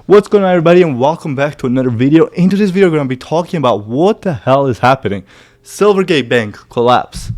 What's going on, everybody, and welcome back to another video. In today's video, we're going to be talking about what the hell is happening. Silvergate Bank collapse,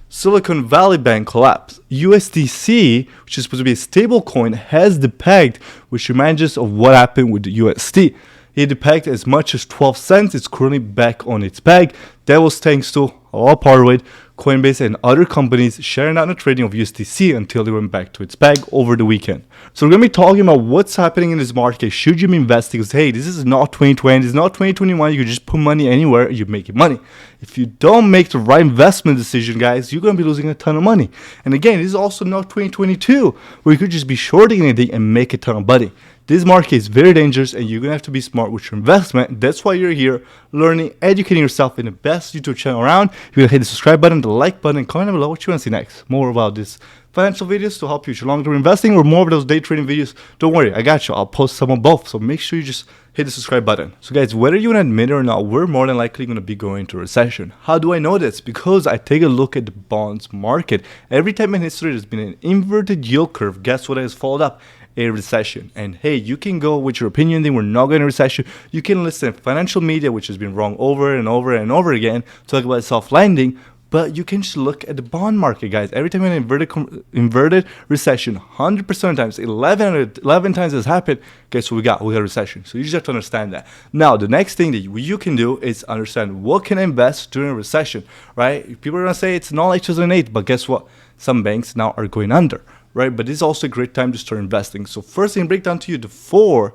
Silicon Valley Bank collapse, USDC, which is supposed to be a stable coin, has depegged, which reminds us of what happened with the USD. It depegged as much as 12 cents. It's currently back on its peg. That was thanks to a lot of part of it, Coinbase and other companies sharing out the trading of USDC until they went back to its peg over the weekend. So we're going to be talking about what's happening in this market. Should you be investing? Because hey, this is not 2020, this is not 2021. You can just put money anywhere and you're making money. If you don't make the right investment decision, guys, you're going to be losing a ton of money. And again, this is also not 2022, where you could just be shorting anything and make a ton of money. This market is very dangerous and you're going to have to be smart with your investment. That's why you're here, learning, educating yourself in the best YouTube channel around. You're going to hit the subscribe button, the like button, and comment down below what you want to see next. More about this financial videos to help you with your long-term investing or more of those day trading videos. Don't worry, I got you. I'll post some of both. So make sure you just hit the subscribe button. So guys, whether you want to admit it or not, we're more than likely going to be going into a recession. How do I know this? Because I take a look at the bonds market. Every time in history there's been an inverted yield curve, guess what has followed up? A recession. And hey, you can go with your opinion that we're not going to recession. You can listen to financial media, which has been wrong over and over and over again, talk about soft landing. But you can just look at the bond market, guys. Every time an inverted recession, 100% of the times, 11 times has happened, guess what we got? We got a recession. So you just have to understand that. Now, the next thing that you can do is understand what can I invest during a recession, right? People are going to say it's not like 2008, but guess what? Some banks now are going under, right? But this is also a great time to start investing. So first, I can break down to you the 4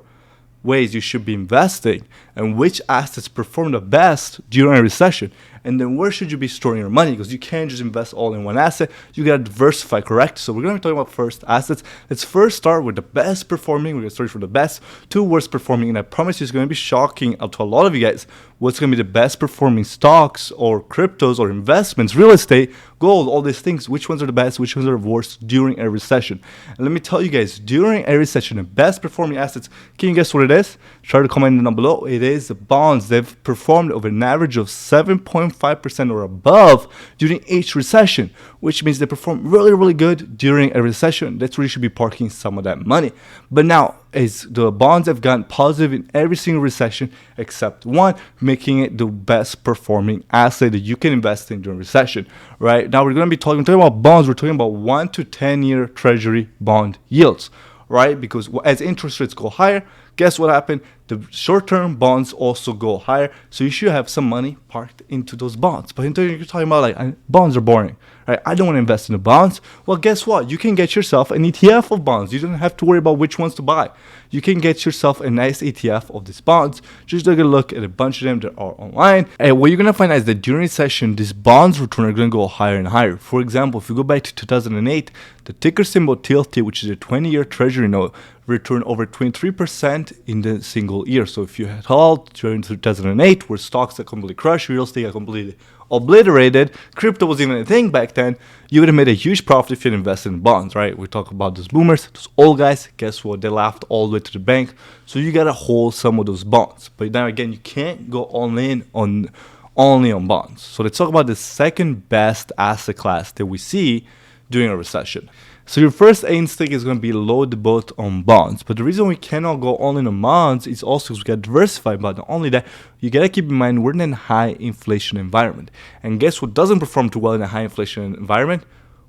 ways you should be investing and which assets perform the best during a recession. And then where should you be storing your money? Because you can't just invest all in one asset. You got to diversify, correct? So we're going to be talking about first assets. Let's first start with the best performing. We're going to start from the best to worst performing. And I promise you it's going to be shocking to a lot of you guys what's going to be the best performing stocks or cryptos or investments, real estate, gold, all these things. Which ones are the best? Which ones are the worst during a recession? And let me tell you guys, during a recession, the best performing assets, can you guess what it is? Try to comment down below. It is the bonds. They've performed over an average of 7.5% or above during each recession, which means they perform really, really good during a recession. That's where you should be parking some of that money. But now, as the bonds have gone positive in every single recession except one, making it the best performing asset that you can invest in during recession. Right now, we're going to be talking about bonds. We're talking about 1 to 10 year treasury bond yields, right? Because as interest rates go higher, guess what happened? The short-term bonds also go higher, so you should have some money parked into those bonds. But until you're talking about like bonds are boring, right? I don't want to invest in the bonds. Well, guess what? You can get yourself an ETF of bonds. You don't have to worry about which ones to buy. You can get yourself a nice ETF of these bonds. Just take a look at a bunch of them that are online. And what you're gonna find is that during recession, these bonds return are gonna go higher and higher. For example, if you go back to 2008, the ticker symbol TLT, which is a 20-year treasury note, returned over 23% in the single year. So if you had held during 2008, where stocks are completely crushed, real estate are completely obliterated, crypto was even a thing back then, you would have made a huge profit if you invested in bonds, right? We talk about those boomers, those old guys. Guess what? They laughed all the way to the bank. So you gotta hold some of those bonds. But now again, you can't go all in on only on bonds. So let's talk about the second best asset class that we see during a recession. So your first instinct is going to be load the boat on bonds. But the reason we cannot go all in on bonds is also because we got to diversify. But not only that, you got to keep in mind we're in a high inflation environment. And guess what doesn't perform too well in a high inflation environment?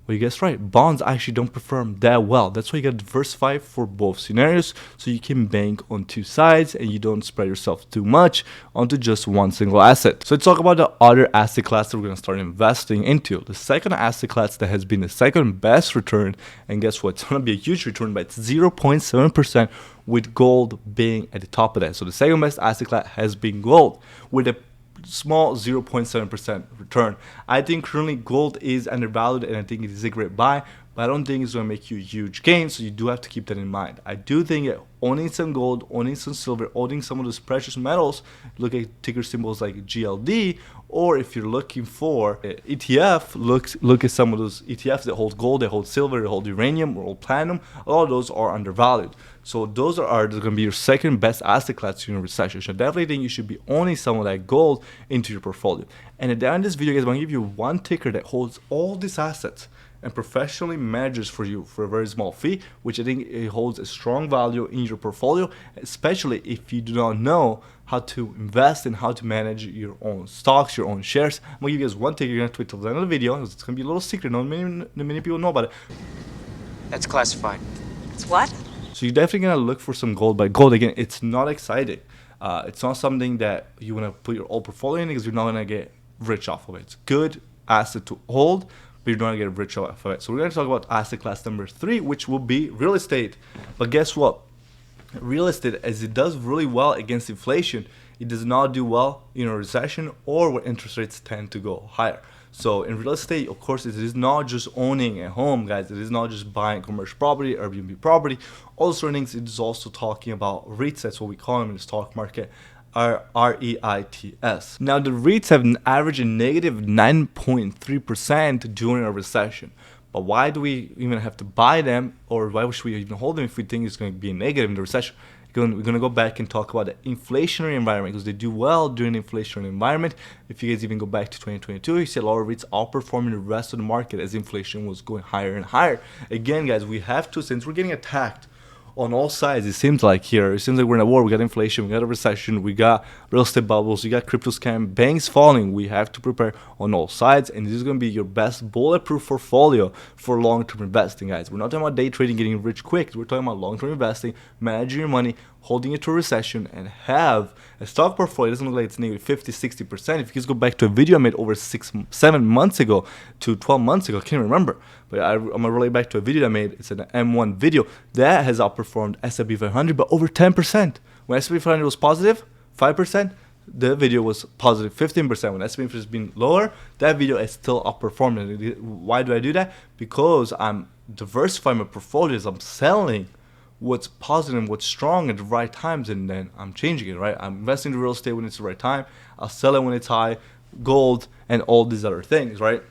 Well, you guessed right. Bonds actually don't perform that well. That's why you got to diversify for both scenarios so you can bank on two sides and you don't spread yourself too much onto just one single asset. So let's talk about the other asset class that we're going to start investing into. The second asset class that has been the second best return, and guess what? It's going to be a huge return, but it's 0.7% with gold being at the top of that. So the second best asset class has been gold with a small 0.7% return. I think currently gold is undervalued and I think it is a great buy, but I don't think it's going to make you a huge gain, so you do have to keep that in mind. I do think that owning some gold, owning some silver, owning some of those precious metals, look at ticker symbols like GLD, or if you're looking for an ETF, look at some of those ETFs that hold gold, they hold silver, they hold uranium, or hold platinum. A lot of those are undervalued. So those are going to be your second best asset class during a recession. So I definitely think you should be owning some of that gold into your portfolio. And at the end of this video, guys, I'm going to give you one ticker that holds all these assets. and professionally manages for you for a very small fee, which I think it holds a strong value in your portfolio, especially if you do not know how to invest and how to manage your own stocks, your own shares. I'm gonna give you guys one thing. You're gonna have to wait till the end of the video. It's gonna be a little secret. Not many people know about it. That's classified. It's what? So you're definitely gonna look for some gold, but gold again, it's not exciting. It's not something that you wanna put your whole portfolio in because you're not gonna get rich off of it. It's a good asset to hold, but you're not gonna get rich off of it. So we're gonna talk about asset class number 3, which will be real estate. But guess what? Real estate, as it does really well against inflation, it does not do well in a recession or when interest rates tend to go higher. So in real estate, of course, it is not just owning a home, guys. It is not just buying commercial property, Airbnb property. All things, it is also talking about REITs. That's what we call them in the stock market. REITs. Now the REITs have an average of negative 9.3% during a recession. But why do we even have to buy them, or why should we even hold them if we think it's going to be negative in the recession? We're going to go back and talk about the inflationary environment because they do well during the inflationary environment. If you guys even go back to 2022, you see a lot of REITs outperforming the rest of the market as inflation was going higher and higher. Again, guys, we have to, since we're getting attacked on all sides, it seems like here. It seems like we're in a war. We got inflation, we got a recession, we got real estate bubbles, we got crypto scam, banks falling. We have to prepare on all sides, and this is going to be your best bulletproof portfolio for long-term investing, guys. We're not talking about day trading, getting rich quick. We're talking about long-term investing, managing your money, holding it to a recession, and have a stock portfolio. It doesn't look like it's negative 50-60%. If you guys go back to a video I made over 7 months ago to 12 months ago, I can't remember, but I'm gonna relate back to a video I made. It's an M1 video that has outperformed S&P 500 by over 10%. When S&P 500 was positive 5%, the video was positive 15%. When S&P 500 has been lower, that video is still outperformed. Why do I do that? Because I'm diversifying my portfolios. I'm selling what's positive and what's strong at the right times, and then I'm changing it, right? I'm investing in real estate when it's the right time. I'll sell it when it's high, gold, and all these other things, right?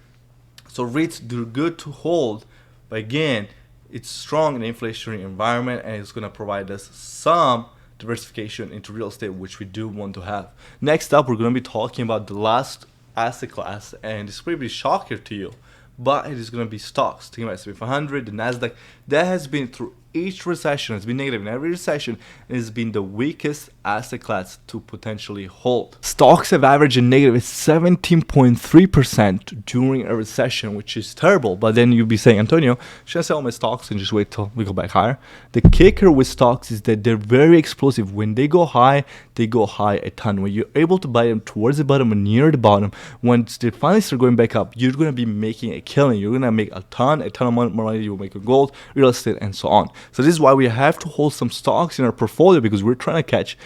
So REITs do good to hold, but again, it's strong in an inflationary environment, and it's going to provide us some diversification into real estate, which we do want to have. Next up, we're going to be talking about the last asset class, and it's probably shocker to you, but it is going to be stocks. Thinking about S&P 500, the Nasdaq, that has been through each recession, it's been negative in every recession, and it's been the weakest asset class to potentially hold. Stocks have averaged a negative 17.3% during a recession, which is terrible. But then you'll be saying, Antonio, should I sell my stocks and just wait till we go back higher? The kicker with stocks is that they're very explosive. When they go high a ton. When you're able to buy them towards the bottom or near the bottom, once they finally start going back up, you're going to be making a killing. You're going to make a ton of money. You'll make in gold, real estate, and so on. So this is why we have to hold some stocks in our portfolio, because we're trying to catch,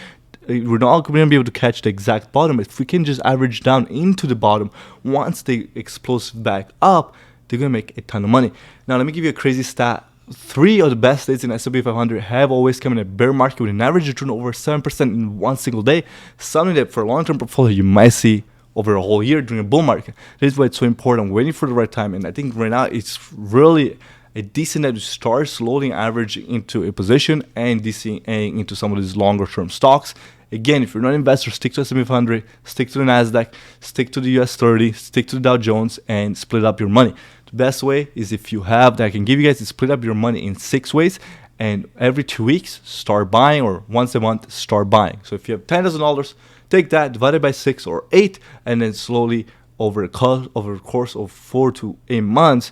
we're not going to be able to catch the exact bottom. If we can just average down into the bottom, once they explode back up, they're going to make a ton of money. Now, let me give you a crazy stat. 3 of the best days in S&P 500 have always come in a bear market with an average return over 7% in one single day, something that for a long-term portfolio you might see over a whole year during a bull market. This is why it's so important, waiting for the right time. And I think right now it's really a decent time to start slowly averaging into a position and DCAing into some of these longer term stocks. Again, if you're not an investor, stick to S&P 500, stick to the Nasdaq, stick to the US 30, stick to the Dow Jones, and split up your money. The best way is, if you have that I can give you guys, is split up your money in 6 ways, and every 2 weeks start buying, or once a month start buying. So if you have $10,000, take that, divide it by 6 or 8, and then slowly over a course of 4 to 8 months,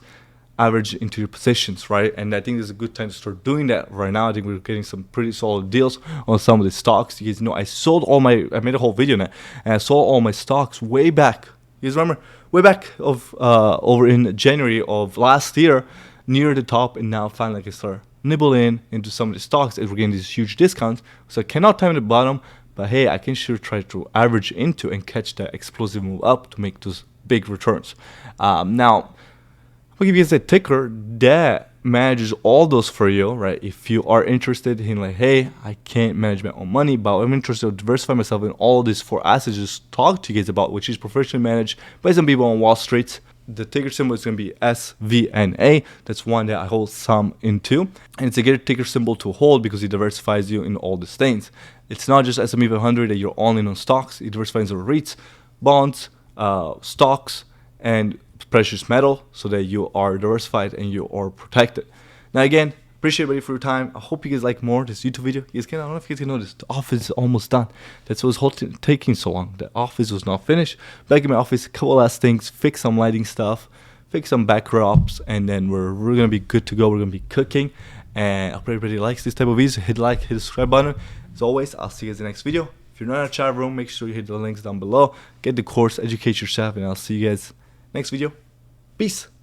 average into your positions, right? And I think it's a good time to start doing that right now. I think we're getting some pretty solid deals on some of the stocks. You guys know I made a whole video on it, and I sold all my stocks way back. You guys remember? Way back over in January of last year, near the top, and now finally I can start nibbling into some of the stocks as we're getting these huge discounts. So I cannot time the bottom, but hey, I can sure try to average into and catch that explosive move up to make those big returns. Now, I'll give you guys a ticker that manages all those for you, right? If you are interested in like, hey, I can't manage my own money, but I'm interested to diversify myself in all these 4 assets, just talk to you guys about, which is professionally managed by some people on Wall Street. The ticker symbol is going to be SVNA. That's one that I hold some into. And it's a good ticker symbol to hold because it diversifies you in all these things. It's not just S&P 500 that you're only on stocks. It diversifies into REITs, bonds, stocks, and precious metal so that you are diversified and you are protected. Now again, appreciate everybody for your time. I hope you guys like more this YouTube video. I don't know if you guys can notice, the office is almost done. That's what was taking so long. The office was not finished. Back in my office, a couple last things, fix some lighting stuff, fix some backdrops, and then we're gonna be good to go. We're gonna be cooking. And I hope everybody likes this type of videos. Hit like, hit the subscribe button. As always, I'll see you guys in the next video. If you're not in our chat room, make sure you hit the links down below. Get the course, educate yourself, and I'll see you guys next video. Peace.